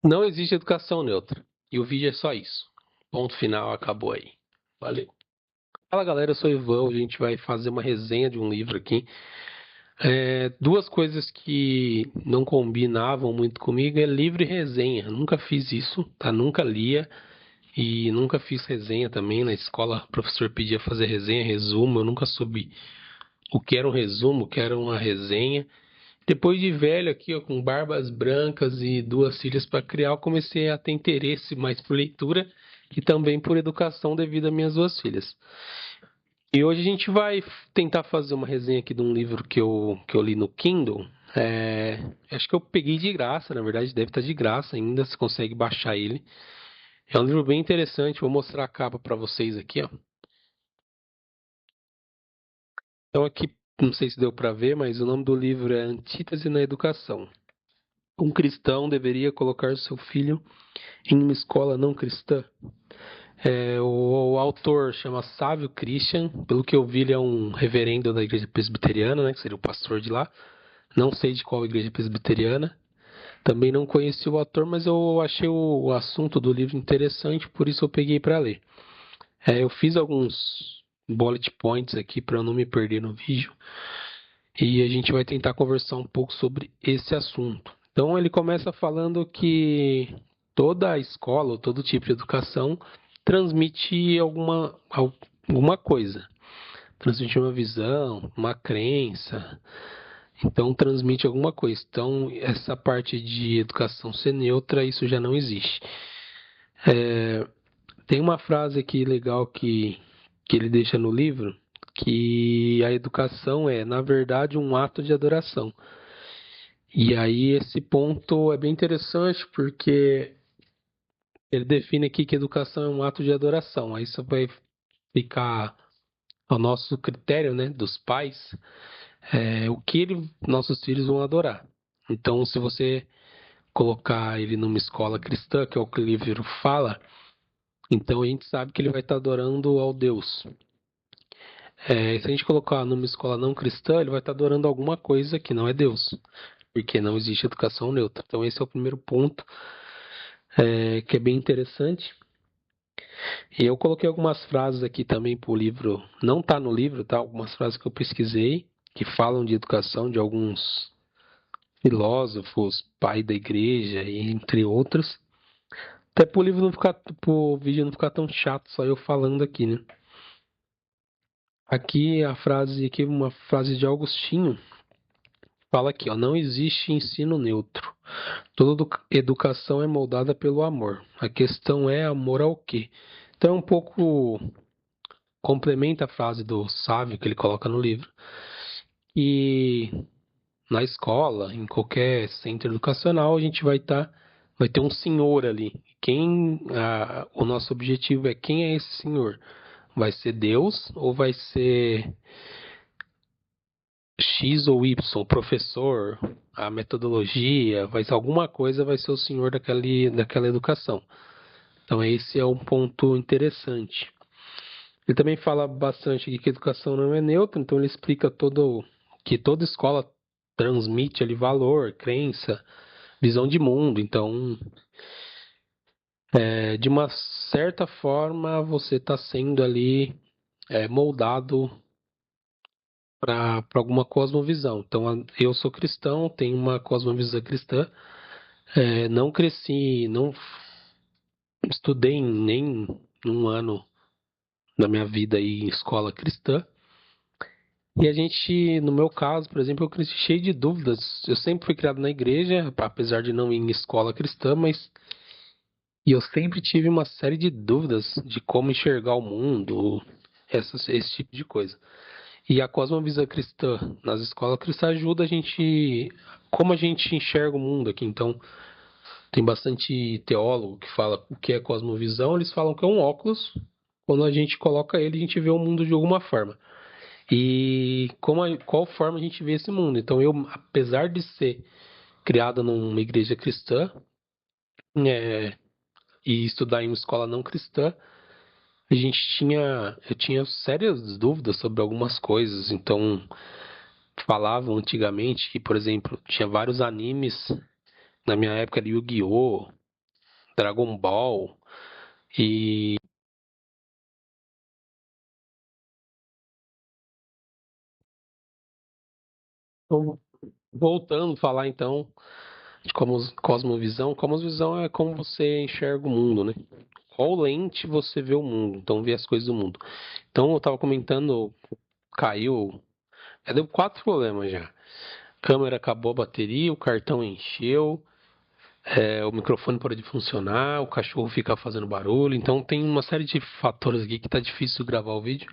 Não existe educação neutra. E o vídeo é só isso. Ponto final, acabou aí. Valeu. Fala galera, eu sou o Ivan. Hoje a gente vai fazer uma resenha de um livro aqui. Duas coisas que não combinavam muito comigo é livro e resenha. Nunca fiz isso, tá? Nunca lia e nunca fiz resenha também. Na escola o professor pedia fazer resenha, resumo. Eu nunca soube o que era um resumo, o que era uma resenha. Depois de velho aqui, ó, com barbas brancas e duas filhas para criar, eu comecei a ter interesse mais por leitura e também por educação devido às minhas duas filhas. E hoje a gente vai tentar fazer uma resenha aqui de um livro que eu li no Kindle. Acho que eu peguei de graça, na verdade deve estar de graça ainda, você consegue baixar ele. É um livro bem interessante, vou mostrar a capa para vocês aqui, ó. Então aqui, não sei se deu para ver, mas o nome do livro é Antítese na Educação. Um cristão deveria colocar seu filho em uma escola não cristã. O autor chama Sávio Christian, pelo que eu vi, ele é um reverendo da igreja presbiteriana, né, que seria o pastor de lá. Não sei de qual igreja presbiteriana. Também não conheci o autor, mas eu achei o assunto do livro interessante, por isso eu peguei para ler. Eu fiz alguns bullet points aqui para não me perder no vídeo e a gente vai tentar conversar um pouco sobre esse assunto. Então ele começa falando que toda a escola, ou todo tipo de educação, transmite alguma coisa. Transmite uma visão, uma crença. Então transmite alguma coisa. Então essa parte de educação ser neutra, isso já não existe. Tem uma frase aqui legal que ele deixa no livro, que a educação é, na verdade, um ato de adoração. E aí esse ponto é bem interessante porque ele define aqui que educação é um ato de adoração. Aí isso vai ficar ao nosso critério, né, dos pais, o que nossos filhos vão adorar. Então, se você colocar ele numa escola cristã, que é o que o livro fala, então a gente sabe que ele vai estar adorando ao Deus. Se a gente colocar numa escola não cristã, ele vai estar adorando alguma coisa que não é Deus, porque não existe educação neutra. Então, esse é o primeiro ponto, que é bem interessante. E eu coloquei algumas frases aqui também para o livro, não está no livro, tá? Algumas frases que eu pesquisei, que falam de educação de alguns filósofos, pai da igreja, entre outros. Até para o livro não ficar, pro vídeo não ficar tão chato, só eu falando aqui, né? Aqui uma frase de Agostinho, fala aqui, ó, não existe ensino neutro. Toda educação é moldada pelo amor. A questão é amor ao quê? Então é um pouco complementa a frase do sábio que ele coloca no livro. E na escola, em qualquer centro educacional, a gente vai ter um senhor ali. O nosso objetivo é quem é esse senhor? Vai ser Deus ou vai ser X ou Y, o professor, a metodologia, vai ser alguma coisa, vai ser o senhor daquela educação. Então esse é um ponto interessante. Ele também fala bastante aqui que a educação não é neutra, então ele explica que toda escola transmite ali valor, crença, visão de mundo. Então, de uma certa forma, você está sendo ali moldado para alguma cosmovisão. Então, eu sou cristão, tenho uma cosmovisão cristã, não cresci, não estudei nem um ano da minha vida aí em escola cristã. E a gente, no meu caso, por exemplo, eu cresci cheio de dúvidas. Eu sempre fui criado na igreja, apesar de não ir em escola cristã, mas e eu sempre tive uma série de dúvidas de como enxergar o mundo, esse tipo de coisa. E a cosmovisão cristã nas escolas cristãs ajuda a gente, como a gente enxerga o mundo aqui. Então, tem bastante teólogo que fala o que é cosmovisão, eles falam que é um óculos. Quando a gente coloca ele, a gente vê o mundo de alguma forma. E qual forma a gente vê esse mundo. Então, eu, apesar de ser criado numa igreja cristã e estudar em uma escola não cristã, eu tinha sérias dúvidas sobre algumas coisas. Então, falavam antigamente que, por exemplo, tinha vários animes, na minha época era Yu-Gi-Oh! Dragon Ball e então, voltando a falar então de cosmovisão. Cosmovisão é como você enxerga o mundo, né? Qual lente você vê o mundo, então vê as coisas do mundo. Então eu tava comentando, caiu, já deu 4 problemas já. Câmera acabou a bateria, o cartão encheu, o microfone parou de funcionar, o cachorro fica fazendo barulho. Então tem uma série de fatores aqui que tá difícil gravar o vídeo.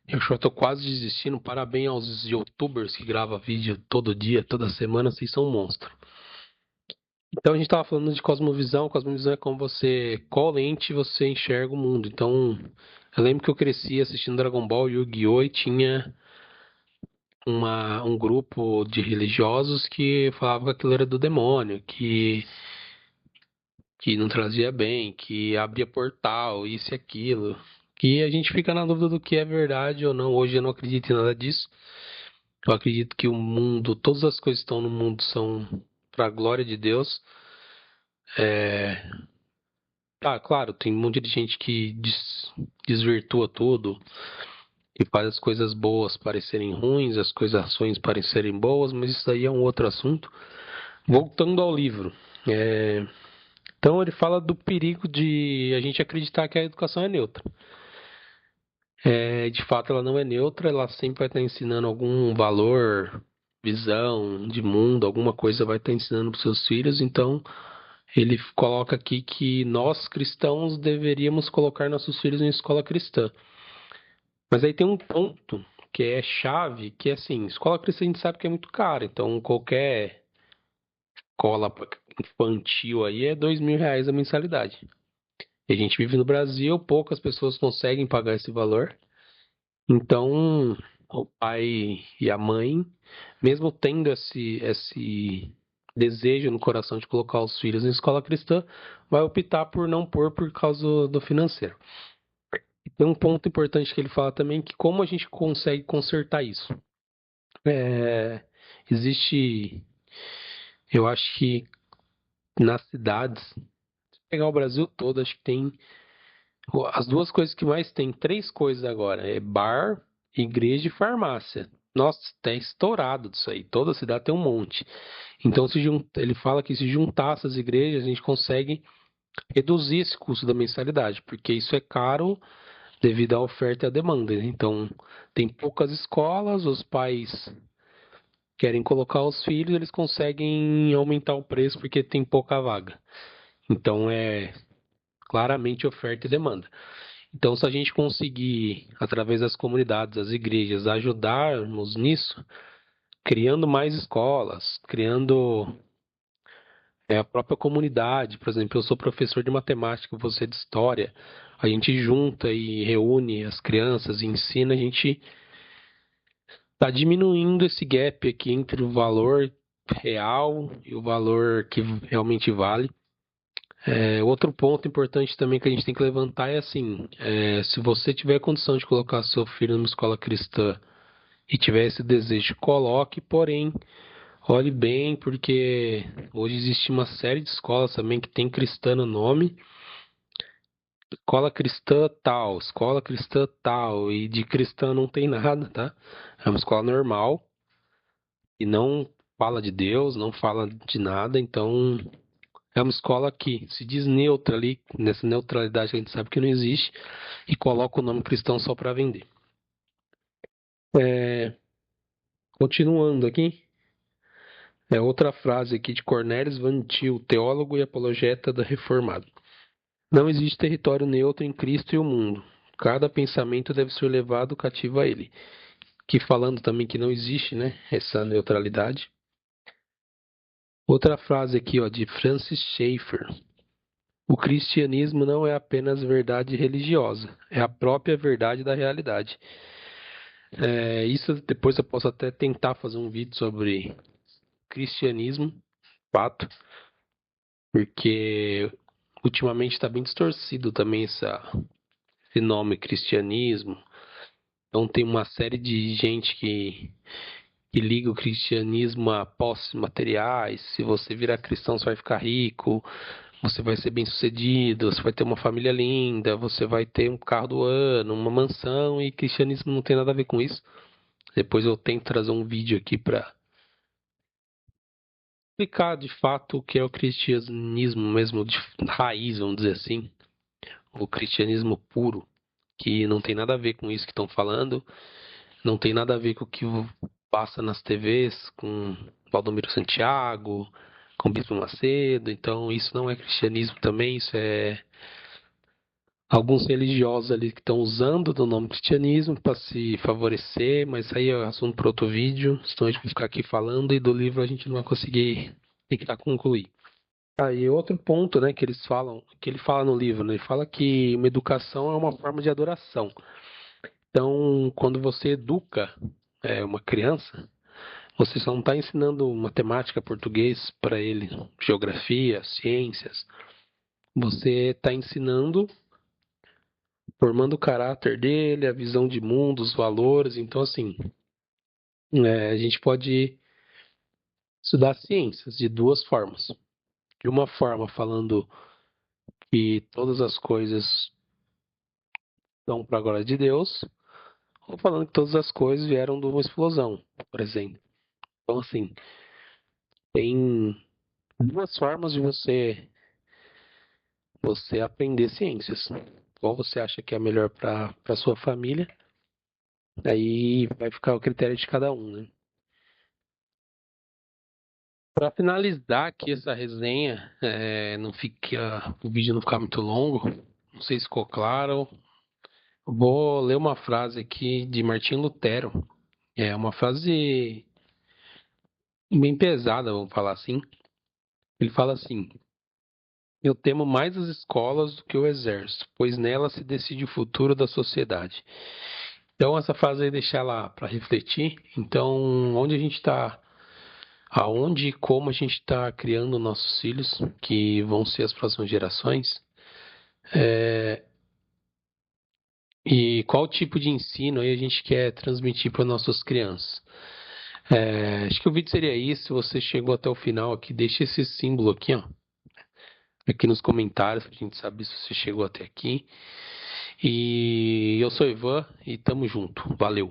Eu já tô quase desistindo. Parabéns aos youtubers que gravam vídeo todo dia, toda semana, vocês são um monstro. Então a gente tava falando de cosmovisão. Cosmovisão é como você, qual lente você enxerga o mundo. Então, eu lembro que eu cresci assistindo Dragon Ball, Yu-Gi-Oh! E tinha um grupo de religiosos que falava que aquilo era do demônio, que não trazia bem, que abria portal, isso e aquilo. Que a gente fica na dúvida do que é verdade ou não. Hoje eu não acredito em nada disso. Eu acredito que o mundo, todas as coisas que estão no mundo são para a glória de Deus. É, tá, claro, tem um monte de gente que desvirtua tudo, que faz as coisas boas parecerem ruins, as coisas ruins parecerem boas, mas isso aí é um outro assunto. Voltando ao livro, então ele fala do perigo de a gente acreditar que a educação é neutra. De fato, ela não é neutra, ela sempre vai estar ensinando algum valor, visão de mundo, alguma coisa vai estar ensinando para os seus filhos. Então, ele coloca aqui que nós cristãos deveríamos colocar nossos filhos em escola cristã. Mas aí tem um ponto que é chave, que é assim, escola cristã a gente sabe que é muito caro, então qualquer escola infantil aí é R$ 2.000 a mensalidade. E a gente vive no Brasil, poucas pessoas conseguem pagar esse valor. Então, o pai e a mãe, mesmo tendo esse desejo no coração de colocar os filhos em escola cristã, vai optar por não pôr por causa do financeiro. E tem um ponto importante que ele fala também, que como a gente consegue consertar isso? É, existe, eu acho que nas cidades, se pegar o Brasil todo, acho que tem as duas coisas que mais tem, 3 coisas agora, é bar, igreja e farmácia. Nossa, tá estourado disso aí. Toda cidade tem um monte. Então, ele fala que se juntar essas igrejas, a gente consegue reduzir esse custo da mensalidade, porque isso é caro devido à oferta e à demanda, né? Então, tem poucas escolas, os pais querem colocar os filhos, eles conseguem aumentar o preço porque tem pouca vaga. Então, é claramente oferta e demanda. Então, se a gente conseguir, através das comunidades, das igrejas, ajudarmos nisso, criando mais escolas, criando a própria comunidade, por exemplo, eu sou professor de matemática, você de história, a gente junta e reúne as crianças e ensina, a gente está diminuindo esse gap aqui entre o valor real e o valor que realmente vale. Outro ponto importante também que a gente tem que levantar é assim, se você tiver condição de colocar seu filho numa escola cristã e tiver esse desejo, coloque, porém, olhe bem, porque hoje existe uma série de escolas também que tem cristã no nome, escola cristã tal, e de cristã não tem nada, tá? É uma escola normal e não fala de Deus, não fala de nada, então é uma escola que se diz neutra ali, nessa neutralidade que a gente sabe que não existe, e coloca o nome cristão só para vender. É, continuando aqui, outra frase aqui de Cornelius Van Til, teólogo e apologeta da Reformado. Não existe território neutro em Cristo e o mundo. Cada pensamento deve ser levado cativo a ele. Que falando também que não existe, né, essa neutralidade. Outra frase aqui, ó, de Francis Schaeffer. O cristianismo não é apenas verdade religiosa, é a própria verdade da realidade. Isso depois eu posso até tentar fazer um vídeo sobre cristianismo, fato, porque ultimamente está bem distorcido também esse nome cristianismo. Então tem uma série de gente que liga o cristianismo a posses materiais. Se você virar cristão, você vai ficar rico. você vai ser bem-sucedido, você vai ter uma família linda, você vai ter um carro do ano, uma mansão, e cristianismo não tem nada a ver com isso. Depois eu tento trazer um vídeo aqui para explicar de fato o que é o cristianismo mesmo de raiz, vamos dizer assim, o cristianismo puro, que não tem nada a ver com isso que estão falando, não tem nada a ver com o que passa nas TVs, com Valdomiro Santiago, com Bispo Macedo. Então isso não é cristianismo também, isso é alguns religiosos ali que estão usando do nome cristianismo para se favorecer, mas aí é assunto para outro vídeo, senão a gente vai ficar aqui falando e do livro a gente não vai conseguir tentar concluir. Aí outro ponto, né, que eles falam, que ele fala no livro, né, ele fala que uma educação é uma forma de adoração. Então, quando você educa uma criança, você só não está ensinando matemática, português para ele, geografia, ciências. Você está ensinando, formando o caráter dele, a visão de mundo, os valores. Então, assim, a gente pode estudar ciências de duas formas. De uma forma, falando que todas as coisas são para a glória de Deus, ou falando que todas as coisas vieram de uma explosão, por exemplo. Então, assim, tem duas formas de você aprender ciências. Qual você acha que é melhor para sua família? Aí vai ficar o critério de cada um, né? Para finalizar aqui essa resenha, não fica, o vídeo não ficar muito longo, não sei se ficou claro. Vou ler uma frase aqui de Martim Lutero. É uma frase bem pesada, vamos falar assim. Ele fala assim: eu temo mais as escolas do que o exército, pois nela se decide o futuro da sociedade. Então, essa frase aí deixar lá para refletir. Então, onde a gente está, aonde e como a gente está criando nossos filhos, que vão ser as próximas gerações, e qual tipo de ensino aí a gente quer transmitir para nossas crianças. Acho que o vídeo seria isso. Se você chegou até o final aqui, deixa esse símbolo aqui, ó, aqui nos comentários, para a gente saber se você chegou até aqui. E eu sou Ivan e tamo junto. Valeu!